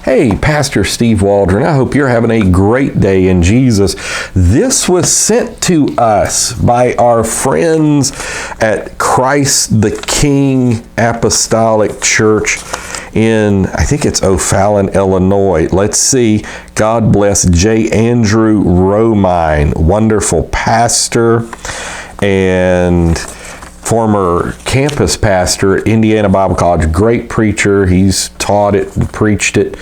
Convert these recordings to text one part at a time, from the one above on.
Hey, Pastor Steve Waldron, I hope you're having a great day in Jesus. This was sent to us by our friends at Christ the King Apostolic Church in, I think it's O'Fallon, Illinois. Let's see. God bless J. Andrew Romine, wonderful pastor and former campus pastor at Indiana Bible College. Great preacher. He's taught it and preached at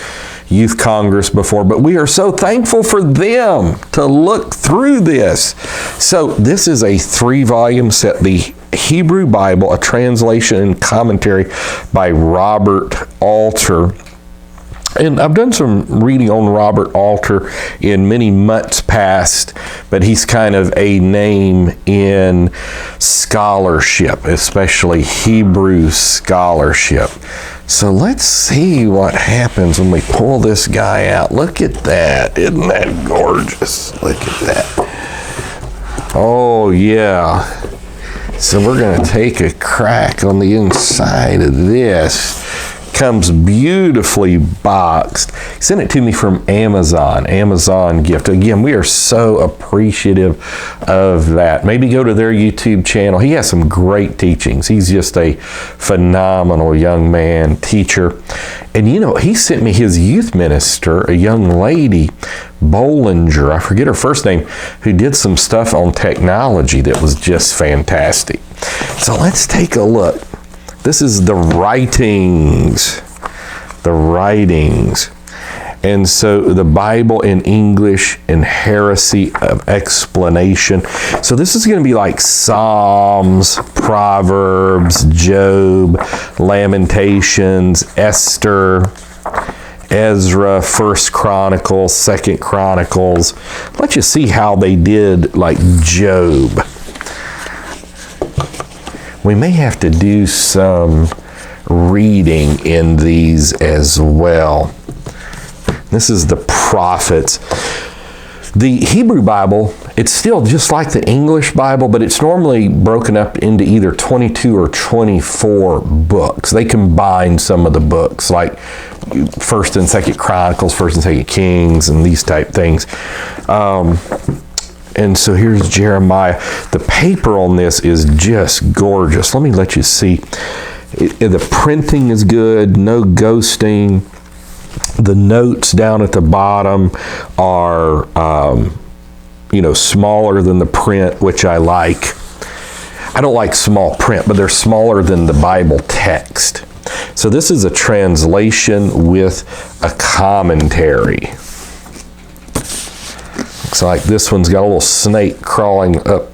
Youth Congress before, but we are so thankful for them to look through this. So this is a 3-volume set, the Hebrew Bible, a translation and commentary by Robert Alter. And I've done some reading on Robert Alter in many months past, but he's kind of a name in scholarship, especially Hebrew scholarship. So let's see what happens when we pull this guy out. Look at that. Isn't that gorgeous? Look at that. Oh, yeah. So we're going to take a crack on the inside of this. Comes beautifully boxed. He sent it to me from Amazon gift. Again, we are so appreciative of that. Maybe go to their YouTube channel. He has some great teachings. He's just a phenomenal young man, teacher. And you know, he sent me his youth minister, a young lady, Bollinger, I forget her first name, who did some stuff on technology that was just fantastic. So let's take a look. This is the writings. And so the Bible in English and heresy of explanation. So this is going to be like Psalms, Proverbs, Job, Lamentations, Esther, Ezra, 1 Chronicles, 2 Chronicles. Let's just see how they did like Job. We may have to do some reading in these as well. This is the prophets. The Hebrew Bible, it's still just like the English Bible, but it's normally broken up into either 22 or 24 books. They combine some of the books, like 1st and 2nd Chronicles, 1st and 2nd Kings, and these type things. And so here's Jeremiah. The paper on this is just gorgeous. Let me let you see. The printing is good, no ghosting. The notes down at the bottom are, smaller than the print, which I like. I don't like small print, but they're smaller than the Bible text. So this is a translation with a commentary. Looks like this one's got a little snake crawling up,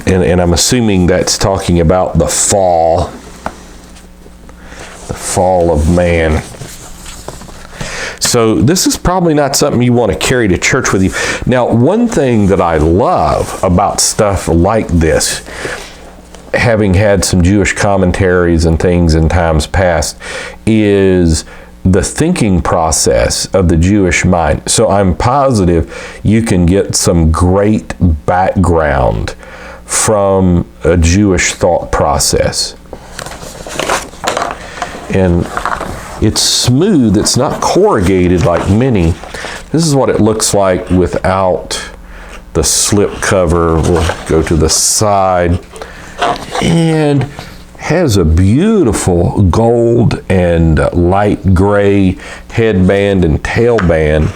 and I'm assuming that's talking about the fall of man. So this is probably not something you want to carry to church with you. Now, one thing that I love about stuff like this, having had some Jewish commentaries and things in times past, is the thinking process of the Jewish mind. So I'm positive you can get some great background from a Jewish thought process. And it's smooth, it's not corrugated like many. This is what it looks like without the slip cover. We'll go to the side. And has a beautiful gold and light gray headband and tailband,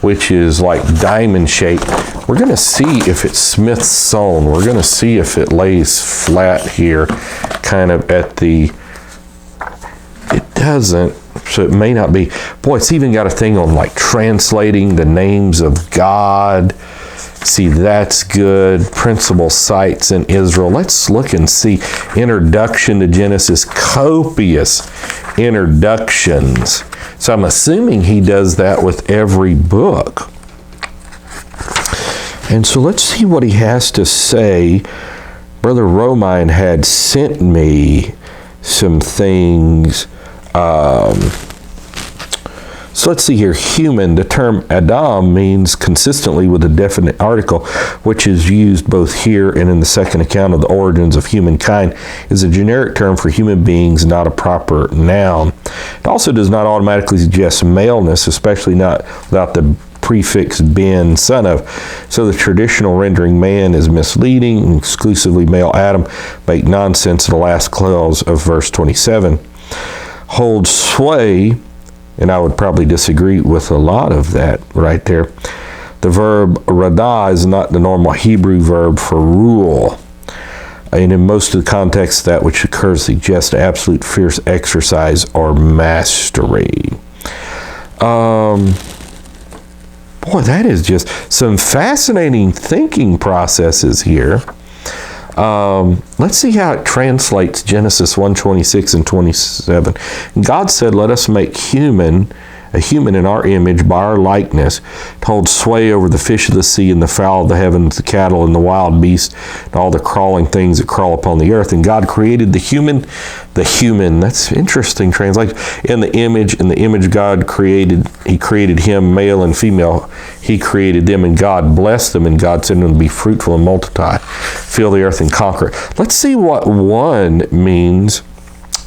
which is like diamond shaped. We're going to see if it's Smith sewn. We're going to see if it lays flat here, kind of at the, it doesn't, so it may not be. Boy, it's even got a thing on like translating the names of God. See, that's good. Principal sites in Israel. Let's look and see. Introduction to Genesis. Copious introductions. So I'm assuming he does that with every book. And so let's see what he has to say. Brother Romine had sent some things. So So let's see here. Human, the term Adam means consistently with a definite article, which is used both here and in the second account of the origins of humankind, is a generic term for human beings, not a proper noun. It also does not automatically suggest maleness, especially not without the prefix ben, son of. So the traditional rendering man is misleading. Exclusively male Adam make nonsense in the last clause of verse 27. Hold sway, and I would probably disagree with a lot of that right there. The verb radah is not the normal Hebrew verb for rule. And in most of the contexts, that which occurs suggests absolute fierce exercise or mastery. Boy, that is just some fascinating thinking processes here. Let's see how it translates Genesis 1:26 and 27. God said, let us make a human in our image, by our likeness, to hold sway over the fish of the sea and the fowl of the heavens, the cattle and the wild beasts, and all the crawling things that crawl upon the earth. And God created the human, that's interesting translation, in the image God created, he created him, male and female, he created them, and God blessed them, and God said to them, be fruitful and multiply, fill the earth and conquer it. Let's see what one means.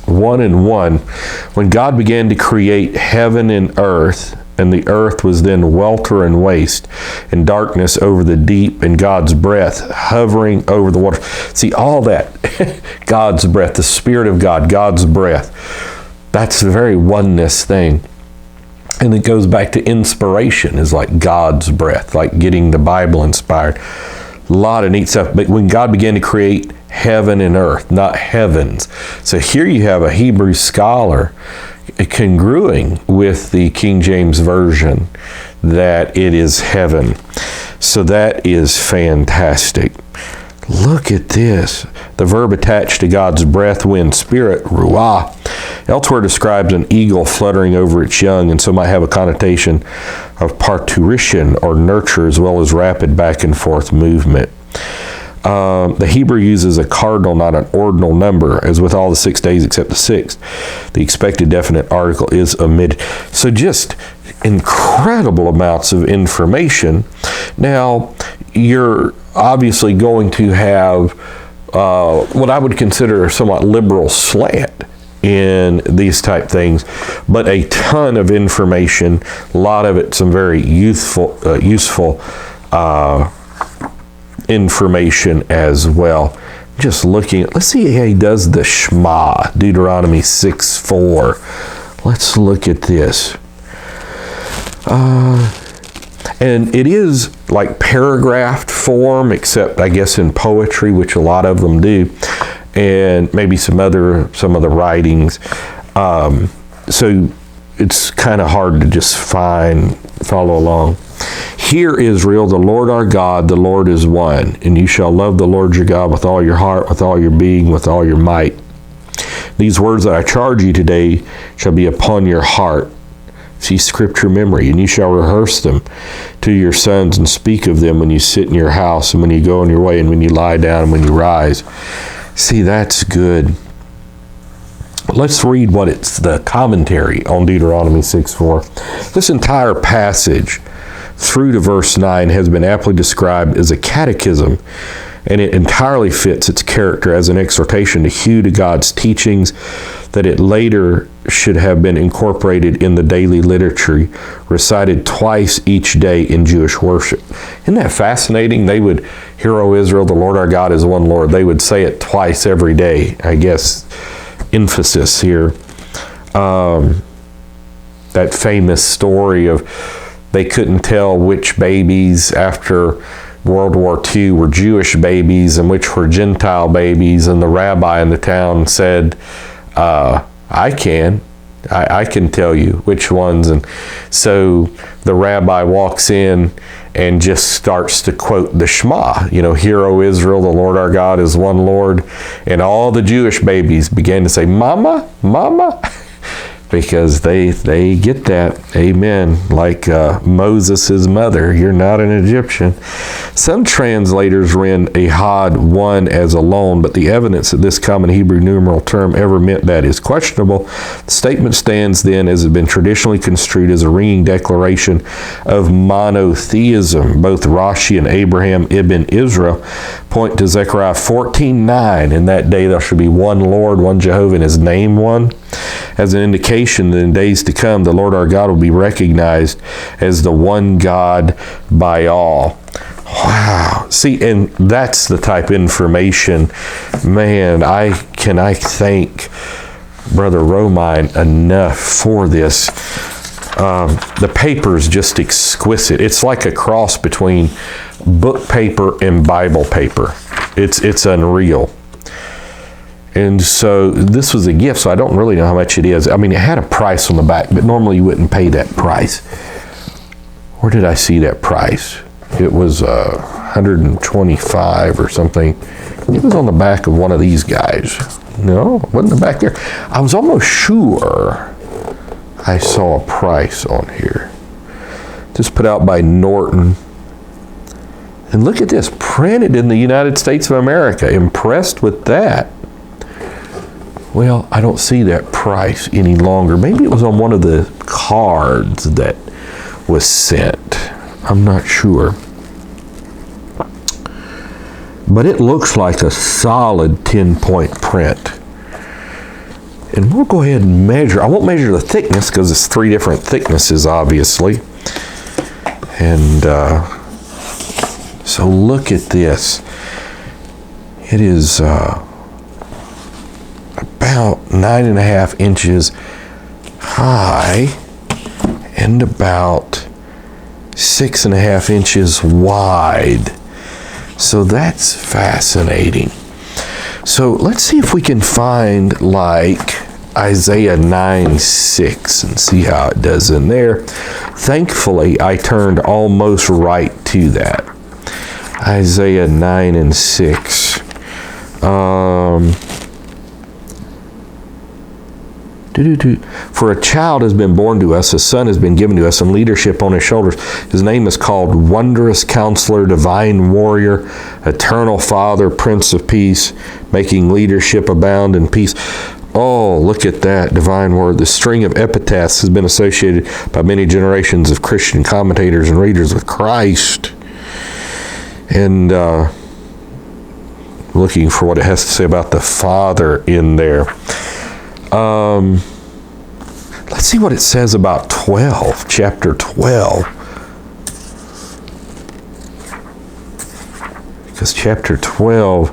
One and one. When God began to create heaven and the earth was then welter and waste, and darkness over the deep, and God's breath hovering over the water. See, all that, God's breath, the Spirit of God, God's breath, that's the very oneness thing. And it goes back to inspiration, is like God's breath, like getting the Bible inspired. A lot of neat stuff. But when God began to create heaven and earth, not heavens. So here you have a Hebrew scholar congruing with the King James Version that it is heaven. So that is fantastic. Look at this. The verb attached to God's breath, wind, spirit, ruah, elsewhere describes an eagle fluttering over its young, and so might have a connotation of parturition or nurture, as well as rapid back and forth movement. The Hebrew uses a cardinal, not an ordinal number, as with all the 6 days except the sixth. The expected definite article is omitted. So just incredible amounts of information. Now, you're obviously going to have what I would consider a somewhat liberal slant in these type things, but a ton of information, a lot of it some very useful information as well. Just looking at, let's see how he does the Shema, Deuteronomy 6:4. Let's look at this. And it is like paragraphed form, except I guess in poetry, which a lot of them do, and maybe some of the writings. So it's kind of hard to just follow along. Hear, Israel, the Lord our God, the Lord is one, and you shall love the Lord your God with all your heart, with all your being, with all your might. These words that I charge you today shall be upon your heart. See scripture memory, and you shall rehearse them to your sons and speak of them when you sit in your house and when you go on your way and when you lie down and when you rise. See, that's good. Let's read what it's the commentary on Deuteronomy 6:4. This entire passage through to verse 9 has been aptly described as a catechism, and it entirely fits its character as an exhortation to hew to God's teachings, that it later should have been incorporated in the daily liturgy, recited twice each day in Jewish worship. Isn't that fascinating? They would, Hear, O Israel, the Lord our God is one Lord. They would say it twice every day, I guess, emphasis here. That famous story of they couldn't tell which babies after World War II were Jewish babies and which were Gentile babies, and the rabbi in the town said, I can tell you which ones. And so the rabbi walks in and just starts to quote the Shema, Hear, O Israel, the Lord our God is one Lord. And all the Jewish babies began to say, Mama, Mama. because they get that. Amen. Like Moses' mother, you're not an Egyptian. Some translators rend ahad one as alone, but the evidence that this common Hebrew numeral term ever meant that is questionable. The statement stands then as has been traditionally construed as a ringing declaration of monotheism. Both Rashi and Abraham ibn Israel point to Zechariah 14:9. In that day there shall be one Lord, one Jehovah, and his name one, as an indication that in days to come the Lord our God will be recognized as the one God by all. Wow. See, and that's the type of information, man, I thank Brother Romine enough for this. The paper is just exquisite. It's like a cross between book paper and Bible paper. It's unreal. And so this was a gift, so I don't really know how much it is. I mean, it had a price on the back, but normally you wouldn't pay that price. Where did I see that price? It was $125 or something. It was on the back of one of these guys. No, it wasn't the back there. I was almost sure I saw a price on here. Just put out by Norton. And look at this, printed in the United States of America. Impressed with that. Well, I don't see that price any longer. Maybe it was on one of the cards that was sent. I'm not sure. But it looks like a solid 10-point print. And we'll go ahead and measure. I won't measure the thickness because it's 3 different thicknesses, obviously. And so look at this. It is about 9.5 inches high and about 6.5 inches wide. So that's fascinating. So let's see if we can find like Isaiah 9:6 and see how it does in there. Thankfully, I turned almost right to that. Isaiah 9:6. For a child has been born to us, a son has been given to us, and leadership on his shoulders. His name is called Wondrous Counselor, Divine Warrior, Eternal Father, Prince of Peace, making leadership abound in peace. Oh, look at that divine word. The string of epitaphs has been associated by many generations of Christian commentators and readers with Christ. And looking for what it has to say about the Father in there. Let's see what it says about 12, chapter 12. Because chapter 12,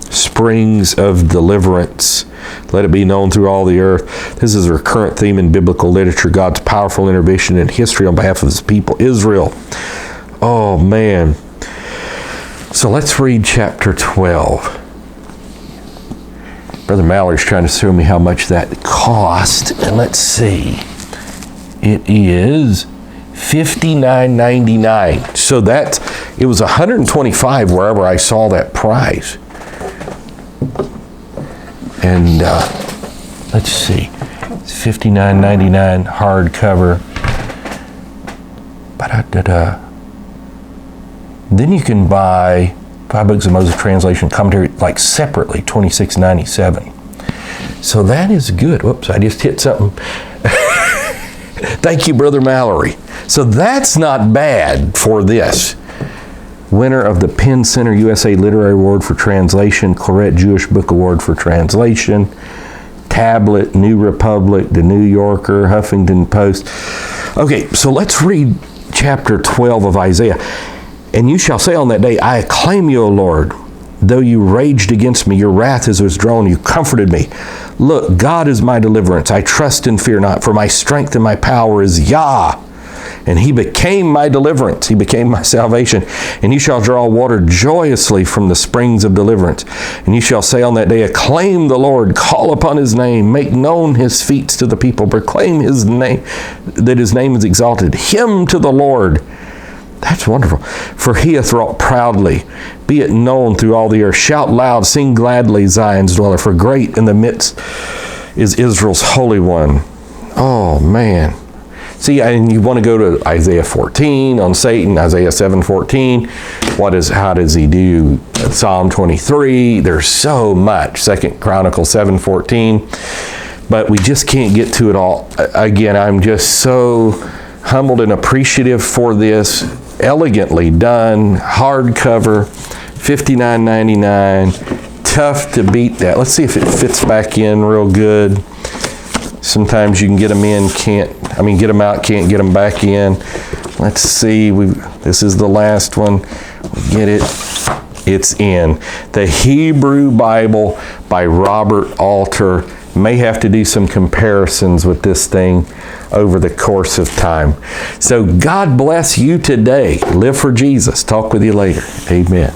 springs of deliverance. Let it be known through all the earth. This is a recurrent theme in biblical literature, God's powerful intervention in history on behalf of his people, Israel. Oh, man. So let's read chapter 12. Brother Mallory's trying to show me how much that cost. And let's see. It is $59.99. So it was $125 wherever I saw that price. And let's see. It's $59.99 hardcover. Then you can buy 5 books of Moses translation commentary like separately, $26.97. So that is good. Whoops, I just hit something. Thank you, Brother Mallory. So that's not bad for this. Winner of the Penn Center USA Literary Award for Translation, Claret Jewish Book Award for Translation, Tablet, New Republic, The New Yorker, Huffington Post. Okay, so let's read chapter 12 of Isaiah. And you shall say on that day, I acclaim you, O Lord. Though you raged against me, your wrath is withdrawn, you comforted me. Look, God is my deliverance. I trust and fear not, for my strength and my power is Yah. And he became my deliverance. He became my salvation. And you shall draw water joyously from the springs of deliverance. And you shall say on that day, acclaim the Lord, call upon his name, make known his feats to the people, proclaim his name, that his name is exalted. Hymn to the Lord, That's wonderful. For he hath wrought proudly. Be it known through all the earth. Shout loud, sing gladly, Zion's dweller. For great in the midst is Israel's Holy One. Oh, man. See, and you want to go to Isaiah 14 on Satan, Isaiah 7:14. How does he do? Psalm 23. There's so much. 2 Chronicles 7:14. But we just can't get to it all. Again, I'm just so humbled and appreciative for this. Elegantly done, hardcover, $59.99. Tough to beat that. Let's see if it fits back in real good. Sometimes you can get them in, get them out, can't get them back in. Let's see, this is the last one. Get it, it's in. The Hebrew Bible by Robert Alter. May have to do some comparisons with this thing over the course of time. So God bless you today. Live for Jesus. Talk with you later. Amen.